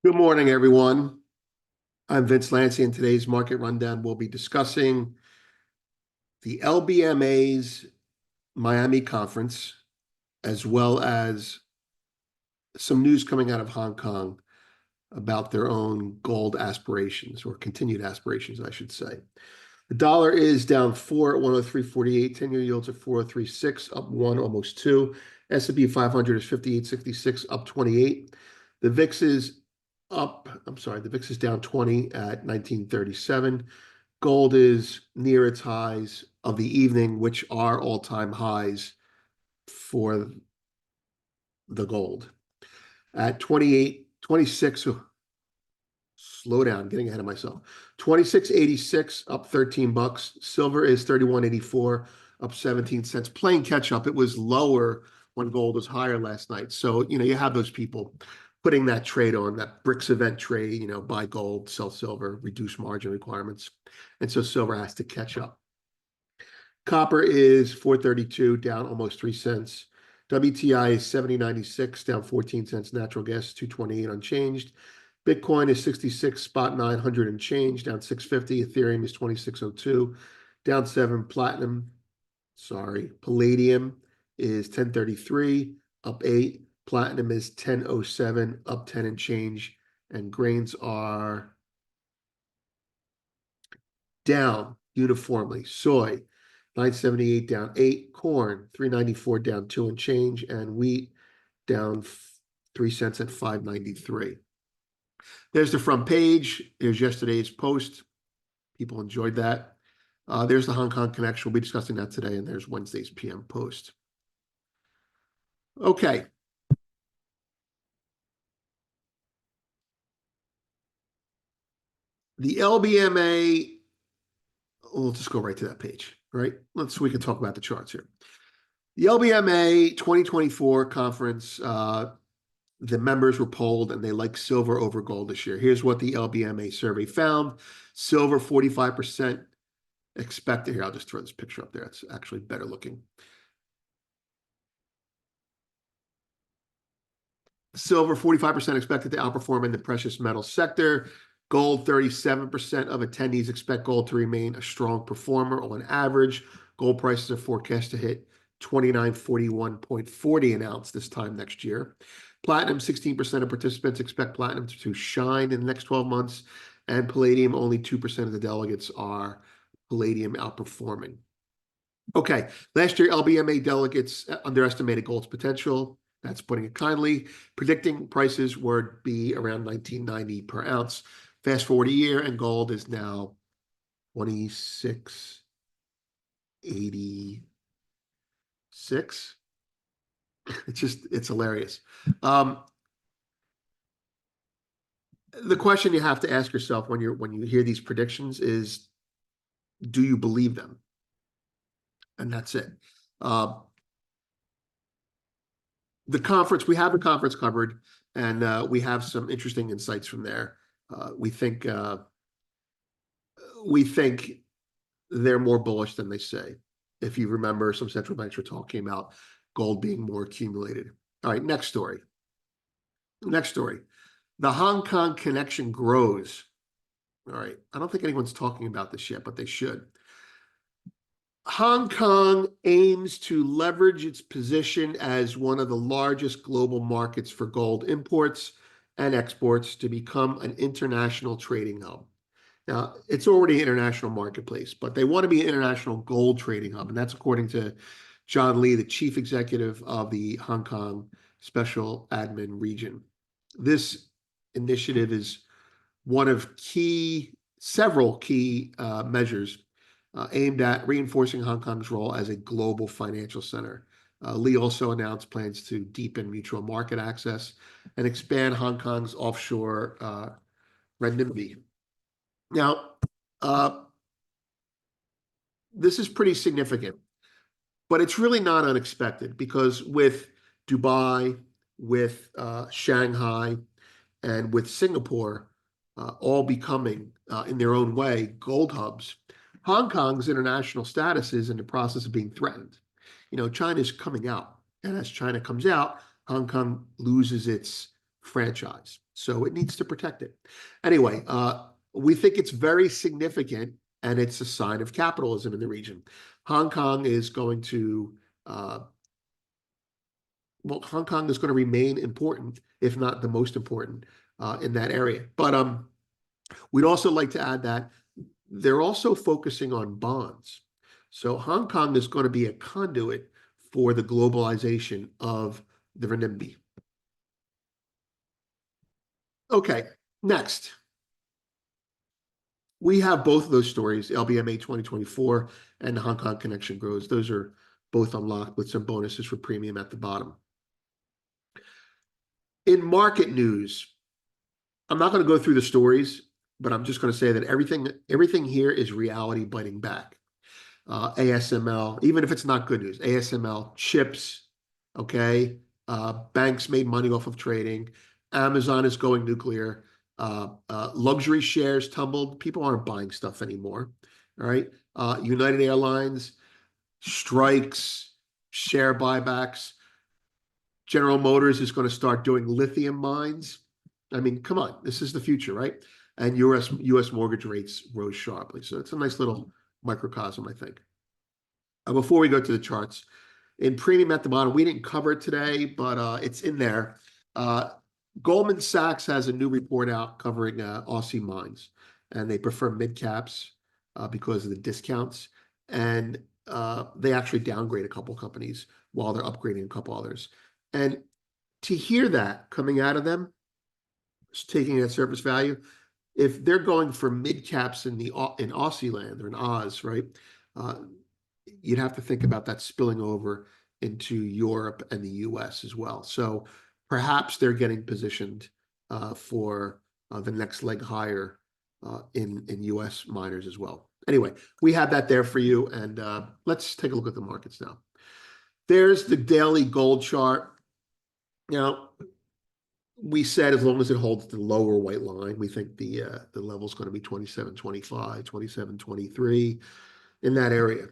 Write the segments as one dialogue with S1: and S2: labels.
S1: Good morning, everyone. I'm Vince Lancy, and today's market rundown will be discussing the LBMA's Miami conference, as well as some news coming out of Hong Kong about their own gold aspirations, or continued aspirations, I should say. The dollar is down 4 at 103.48. 10-year yields at 403.6, up 1, almost 2. S&P 500 is 58.66, up 28. The VIX is the VIX is down 20 at 1937. Gold is near its highs of the evening, which are all-time highs for the gold. At 28, 26, slow down, getting ahead of myself. 26.86, up 13 bucks. Silver is 31.84, up 17 cents. Playing catch up. It was lower when gold was higher last night. So, you have those people putting that trade on, that BRICS event trade, buy gold, sell silver, reduce margin requirements. And so silver has to catch up. Copper is 432, down almost 3 cents. WTI is 70.96, down 14 cents. Natural gas 228, unchanged. Bitcoin is 66.900 and change, down 650. Ethereum is 2602, down 7. Palladium is 1033, up 8. Platinum is 1007, up 10 and change. And grains are down uniformly. Soy 978, down 8. Corn 394, down 2 and change. And wheat down 3 cents at 593. There's the front page. There's yesterday's post. People enjoyed that. There's the Hong Kong connection. We'll be discussing that today. And there's Wednesday's PM post. Okay. The LBMA, we'll just go right to that page, right? We can talk about the charts here. The LBMA 2024 conference, the members were polled and they like silver over gold this year. Here's what the LBMA survey found. Silver, 45% expected. Here, I'll just throw this picture up there. It's actually better looking. Silver, 45% expected to outperform in the precious metal sector. Gold, 37% of attendees expect gold to remain a strong performer on average. Gold prices are forecast to hit $29.41.40 an ounce this time next year. Platinum, 16% of participants expect platinum to shine in the next 12 months. And palladium, only 2% of the delegates are palladium outperforming. Okay, last year LBMA delegates underestimated gold's potential. That's putting it kindly. Predicting prices would be around $19.90 per ounce. Fast forward a year, and gold is now $26.86. It's hilarious. The question you have to ask yourself when you hear these predictions is, do you believe them? And that's it. The conference, we have the conference covered, and we have some interesting insights from there. We think they're more bullish than they say. If you remember, some central banks were talking about gold being more accumulated. All right, next story. The Hong Kong connection grows. All right, I don't think anyone's talking about this yet, but they should. Hong Kong aims to leverage its position as one of the largest global markets for gold imports and exports to become an international trading hub. Now, it's already an international marketplace, but they want to be an international gold trading hub, and that's according to John Lee, the chief executive of the Hong Kong Special Admin Region. This initiative is one of several key measures aimed at reinforcing Hong Kong's role as a global financial center. Lee also announced plans to deepen mutual market access and expand Hong Kong's offshore renminbi. Now, this is pretty significant, but it's really not unexpected because with Dubai, with Shanghai, and with Singapore all becoming, in their own way, gold hubs, Hong Kong's international status is in the process of being threatened. China's coming out, and as China comes out, Hong Kong loses its franchise. So it needs to protect it. Anyway, we think it's very significant and it's a sign of capitalism in the region. Hong Kong is going to, Hong Kong is going to remain important, if not the most important, in that area. But we'd also like to add that they're also focusing on bonds. So Hong Kong is going to be a conduit for the globalization of the renminbi. Okay, next. We have both of those stories, LBMA 2024 and the Hong Kong Connection Grows. Those are both unlocked with some bonuses for premium at the bottom. In market news, I'm not going to go through the stories, but I'm just going to say that everything here is reality biting back. ASML, even if it's not good news, ASML, chips, okay? Banks made money off of trading. Amazon is going nuclear. Luxury shares tumbled. People aren't buying stuff anymore, all right? United Airlines, strikes, share buybacks. General Motors is going to start doing lithium mines. I mean, come on, this is the future, right? And US mortgage rates rose sharply. So it's a nice little microcosm, I think. Before we go to the charts, in premium at the bottom, we didn't cover it today, but it's in there. Goldman Sachs has a new report out covering Aussie mines, and they prefer mid caps because of the discounts. And they actually downgrade a couple companies while they're upgrading a couple others. And to hear that coming out of them, taking at surface value, if they're going for mid caps in Aussie land or in Oz, right? You'd have to think about that spilling over into Europe and the US as well. So perhaps they're getting positioned for the next leg higher in US miners as well. Anyway, we have that there for you, and let's take a look at the markets now. There's the daily gold chart. Now, we said as long as it holds the lower white line, we think the level is going to be 27.25, 27.23 in that area.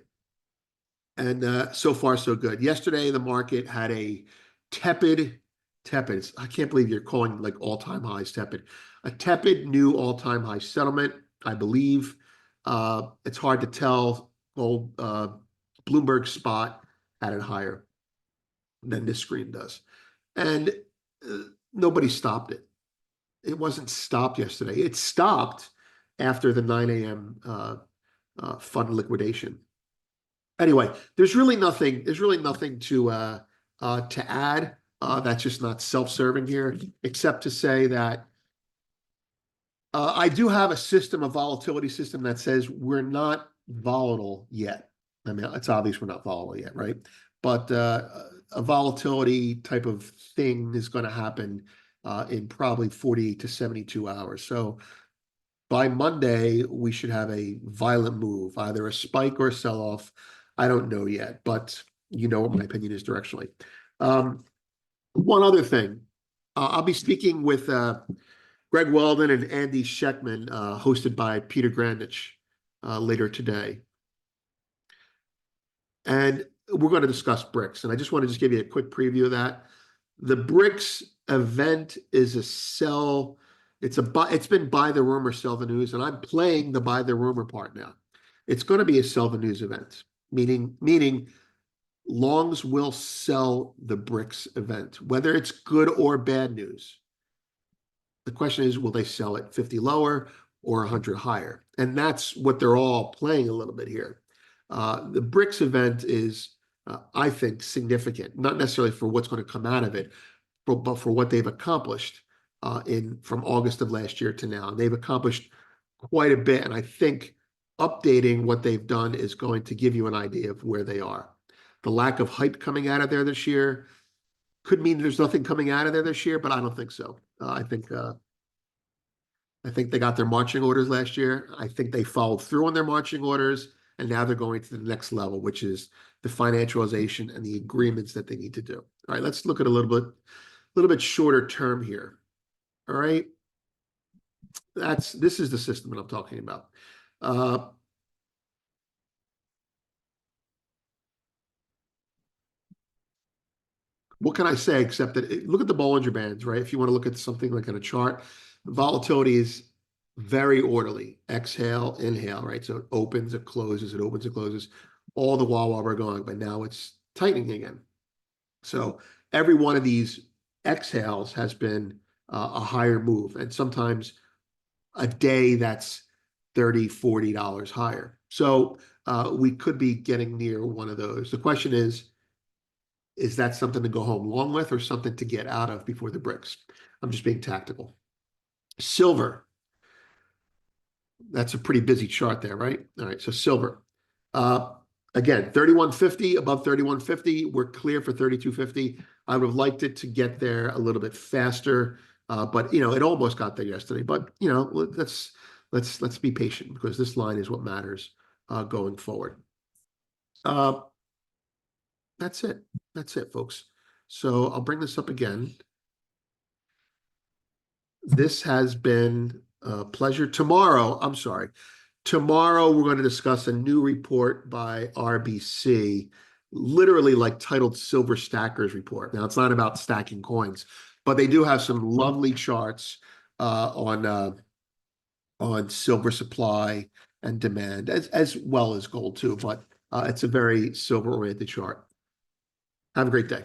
S1: And so far, so good. Yesterday, the market had a tepid, I can't believe you're calling like all-time highs tepid. A tepid new all-time high settlement, I believe. It's hard to tell. Bloomberg spot had it higher than this screen does. And nobody stopped it. It wasn't stopped yesterday. It stopped after the 9 a.m. Fund liquidation. Anyway, there's really nothing to add. That's just not self-serving here, except to say that I do have a volatility system that says we're not volatile yet. I mean, it's obvious we're not volatile yet, right? But a volatility type of thing is going to happen in probably 40 to 72 hours. So by Monday, we should have a violent move, either a spike or a sell-off. I don't know yet, but you know what my opinion is directionally. One other thing, I'll be speaking with Greg Weldon and Andy Scheckman, hosted by Peter Grandich later today. And we're going to discuss BRICS. And I just want to just give you a quick preview of that. The BRICS event is a sell. It's been buy the rumor, sell the news, and I'm playing the buy the rumor part now. It's going to be a sell the news event, meaning longs will sell the BRICS event, whether it's good or bad news. The question is, will they sell it 50 lower or 100 higher? And that's what they're all playing a little bit here. The BRICS event is, I think, significant, not necessarily for what's going to come out of it, but for what they've accomplished from August of last year to now. And they've accomplished quite a bit, and I think updating what they've done is going to give you an idea of where they are. The lack of hype coming out of there this year could mean there's nothing coming out of there this year, but I don't think so. I think they got their marching orders last year. I think they followed through on their marching orders, and now they're going to the next level, which is the financialization and the agreements that they need to do. All right, let's look at a little bit shorter term here. All right, this is the system that I'm talking about. what can I say except that look at the Bollinger Bands, right? If you want to look at something like on a chart, volatility is very orderly. Exhale, inhale, right? So it opens, it closes, it opens, it closes, all the while we're going, but now it's tightening again. So every one of these exhales has been a higher move, and sometimes a day that's $30, $40 higher. So we could be getting near one of those. The question is that something to go home long with or something to get out of before the bricks? I'm just being tactical. Silver, that's a pretty busy chart there, right? All right, so silver. Uh, Again, 3150, above 3150. We're clear for 3250. I would have liked it to get there a little bit faster, but it almost got there yesterday. But let's be patient because this line is what matters going forward. Uh, that's it. That's it, folks. So I'll bring this up again. This has been a pleasure. Tomorrow, we're going to discuss a new report by RBC, literally like titled Silver Stackers Report. Now, it's not about stacking coins, but they do have some lovely charts on silver supply and demand, as well as gold too. But it's a very silver-oriented chart. Have a great day.